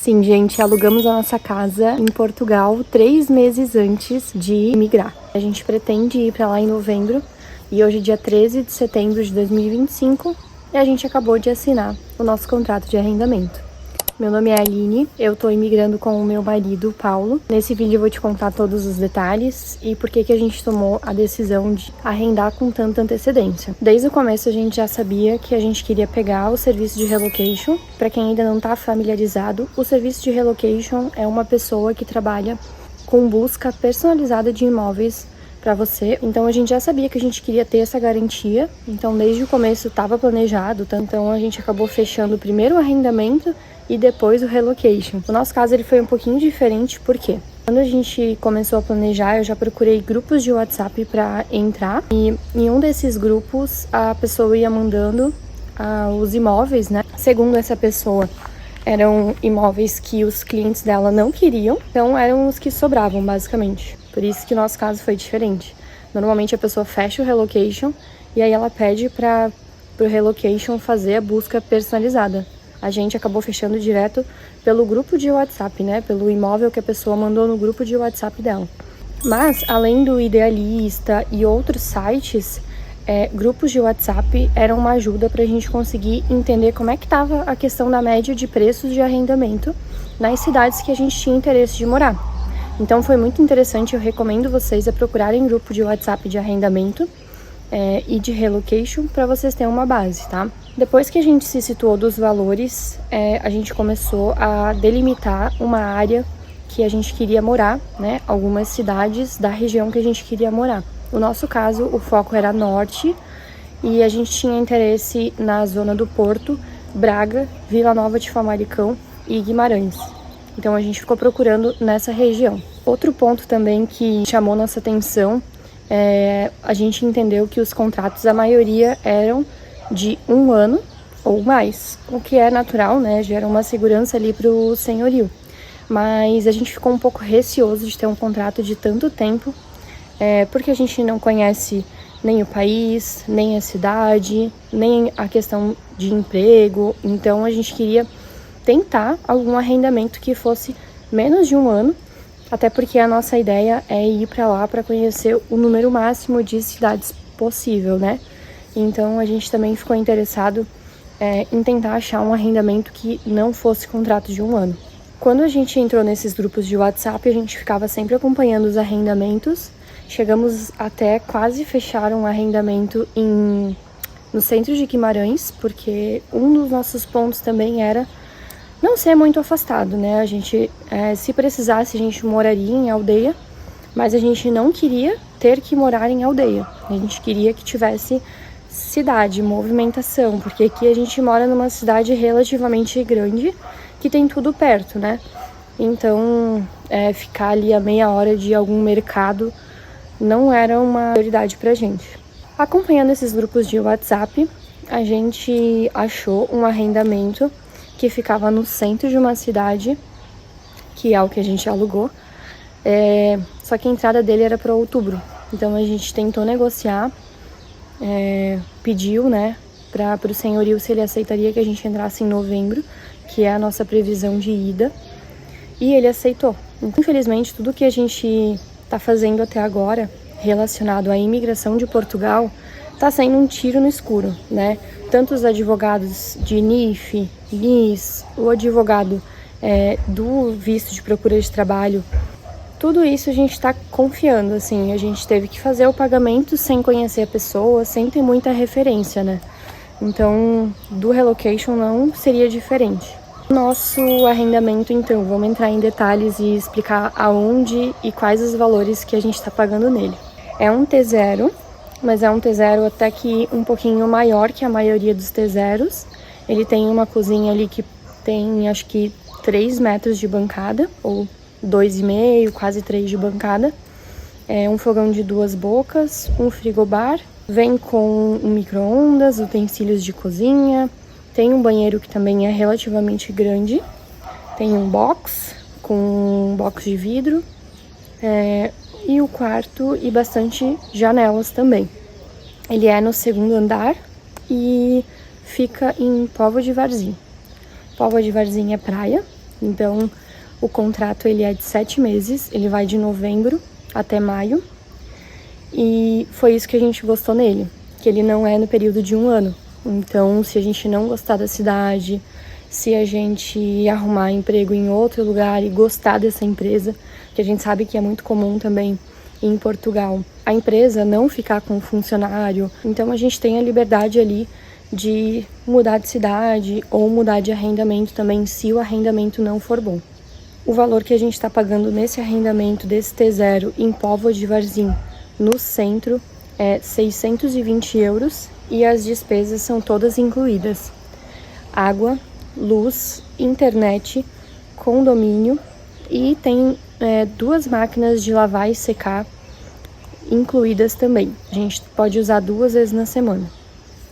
Sim, gente, alugamos a nossa casa em Portugal 3 meses antes de migrar. A gente pretende ir para lá em novembro e hoje é dia 13 de setembro de 2025 e a gente acabou de assinar o nosso contrato de arrendamento. Meu nome é Aline, eu tô imigrando com o meu marido, Paulo. Nesse vídeo eu vou te contar todos os detalhes e por que a gente tomou a decisão de arrendar com tanta antecedência. Desde o começo a gente já sabia que a gente queria pegar o serviço de relocation. Para quem ainda não tá familiarizado, o serviço de relocation é uma pessoa que trabalha com busca personalizada de imóveis para você. Então a gente já sabia que a gente queria ter essa garantia. Então desde o começo estava planejado, então a gente acabou fechando primeiro o arrendamento e depois o relocation. No nosso caso ele foi um pouquinho diferente, porque quando a gente começou a planejar, eu já procurei grupos de WhatsApp para entrar e em um desses grupos a pessoa ia mandando os imóveis, né? Segundo essa pessoa, eram imóveis que os clientes dela não queriam, então eram os que sobravam, basicamente. Por isso que o nosso caso foi diferente. Normalmente a pessoa fecha o relocation e aí ela pede para o relocation fazer a busca personalizada. A gente acabou fechando direto pelo grupo de WhatsApp, né? Pelo imóvel que a pessoa mandou no grupo de WhatsApp dela. Mas, além do Idealista e outros sites, grupos de WhatsApp eram uma ajuda para a gente conseguir entender como é que estava a questão da média de preços de arrendamento nas cidades que a gente tinha interesse de morar. Então foi muito interessante, eu recomendo vocês a procurarem grupo de WhatsApp de arrendamento e de relocation para vocês terem uma base, tá? Depois que a gente se situou dos valores, a gente começou a delimitar uma área que a gente queria morar, né? Algumas cidades da região que a gente queria morar. No nosso caso, o foco era norte e a gente tinha interesse na zona do Porto, Braga, Vila Nova de Famalicão e Guimarães. Então a gente ficou procurando nessa região. Outro ponto também que chamou nossa atenção a gente entendeu que os contratos, a maioria eram de 1 ano ou mais, o que é natural, né? Gera uma segurança ali para o senhorio. Mas a gente ficou um pouco receoso de ter um contrato de tanto tempo, porque a gente não conhece nem o país, nem a cidade, nem a questão de emprego. Então a gente queria tentar algum arrendamento que fosse menos de 1 ano, até porque a nossa ideia é ir para lá para conhecer o número máximo de cidades possível, né? Então a gente também ficou interessado em tentar achar um arrendamento que não fosse contrato de 1 ano. Quando a gente entrou nesses grupos de WhatsApp, a gente ficava sempre acompanhando os arrendamentos. Chegamos até quase fechar um arrendamento no centro de Guimarães, porque um dos nossos pontos também era não ser muito afastado, né? A gente, se precisasse, a gente moraria em aldeia, mas a gente não queria ter que morar em aldeia. A gente queria que tivesse cidade, movimentação, porque aqui a gente mora numa cidade relativamente grande, que tem tudo perto, né? Então, ficar ali a meia hora de algum mercado não era uma prioridade pra gente. Acompanhando esses grupos de WhatsApp, a gente achou um arrendamento que ficava no centro de uma cidade, que é o que a gente alugou, só que a entrada dele era para outubro. Então a gente tentou negociar, pediu, né, para o senhorio se ele aceitaria que a gente entrasse em novembro, que é a nossa previsão de ida, e ele aceitou. Infelizmente, tudo que a gente está fazendo até agora, relacionado à imigração de Portugal, está sendo um tiro no escuro, né? Tanto os advogados de NIF, NIS, o advogado do visto de procura de trabalho, tudo isso a gente está confiando, assim, a gente teve que fazer o pagamento sem conhecer a pessoa, sem ter muita referência, né? Então, do relocation não seria diferente. Nosso arrendamento, então, vamos entrar em detalhes e explicar aonde e quais os valores que a gente está pagando nele. É um T0, mas é um T0 até que um pouquinho maior que a maioria dos T0s. Ele tem uma cozinha ali que tem, acho que 3 metros de bancada, ou 2,5, quase 3 de bancada. Um fogão de 2 bocas, um frigobar. Vem com um micro-ondas, utensílios de cozinha. Tem um banheiro que também é relativamente grande. Tem um box, com um box de vidro. E o quarto e bastante janelas também. Ele é no 2º andar e fica em Póvoa de Varzim. Póvoa de Varzim é praia, Então, o contrato ele é de 7 meses, ele vai de novembro até maio. E foi isso que a gente gostou nele, que ele não é no período de 1 ano. Então, se a gente não gostar da cidade, se a gente arrumar emprego em outro lugar e gostar dessa empresa, que a gente sabe que é muito comum também em Portugal, a empresa não ficar com funcionário, então a gente tem a liberdade ali de mudar de cidade ou mudar de arrendamento também, se o arrendamento não for bom. O valor que a gente está pagando nesse arrendamento desse T0 em Póvoa de Varzim, no centro, é 620 euros e as despesas são todas incluídas. Água, luz, internet, condomínio e tem 2 máquinas de lavar e secar incluídas também. A gente pode usar 2 vezes na semana.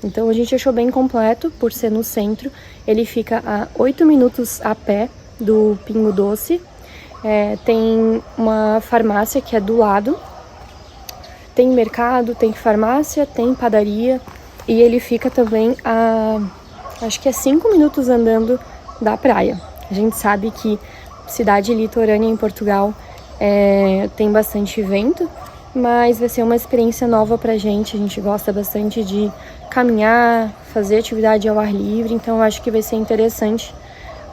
Então a gente achou bem completo por ser no centro. Ele fica a 8 minutos a pé do Pingo Doce. Tem uma farmácia que é do lado. Tem mercado, tem farmácia, tem padaria. E ele fica também acho que é 5 minutos andando da praia. A gente sabe que cidade litorânea em Portugal tem bastante vento, mas vai ser uma experiência nova pra gente. A gente gosta bastante de caminhar, fazer atividade ao ar livre, então eu acho que vai ser interessante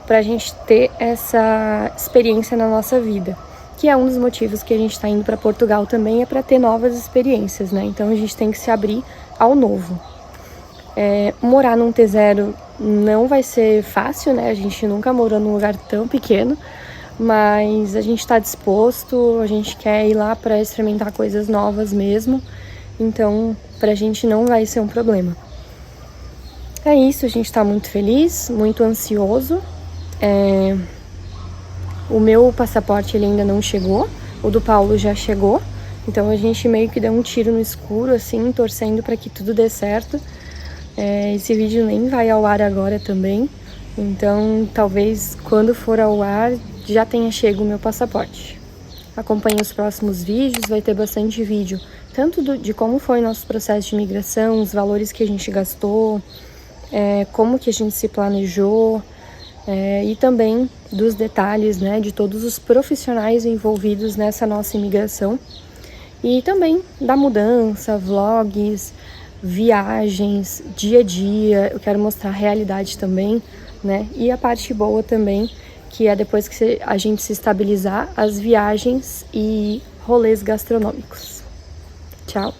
pra gente ter essa experiência na nossa vida, que é um dos motivos que a gente tá indo pra Portugal também, é pra ter novas experiências, né? Então a gente tem que se abrir ao novo. Morar num T0 não vai ser fácil, né? A gente nunca morou num lugar tão pequeno, mas a gente tá disposto, a gente quer ir lá pra experimentar coisas novas mesmo, então pra gente não vai ser um problema. É isso, a gente tá muito feliz, muito ansioso. O meu passaporte ele ainda não chegou, o do Paulo já chegou, então a gente meio que deu um tiro no escuro, assim, torcendo pra que tudo dê certo. Esse vídeo nem vai ao ar agora também, então talvez quando for ao ar já tenha chego o meu passaporte. Acompanhe os próximos vídeos, vai ter bastante vídeo, tanto de como foi nosso processo de imigração, os valores que a gente gastou, como que a gente se planejou, e também dos detalhes, né, de todos os profissionais envolvidos nessa nossa imigração. E também da mudança, vlogs, viagens, dia a dia. Eu quero mostrar a realidade também, né? E a parte boa também, que é depois que a gente se estabilizar, as viagens e rolês gastronômicos. Tchau!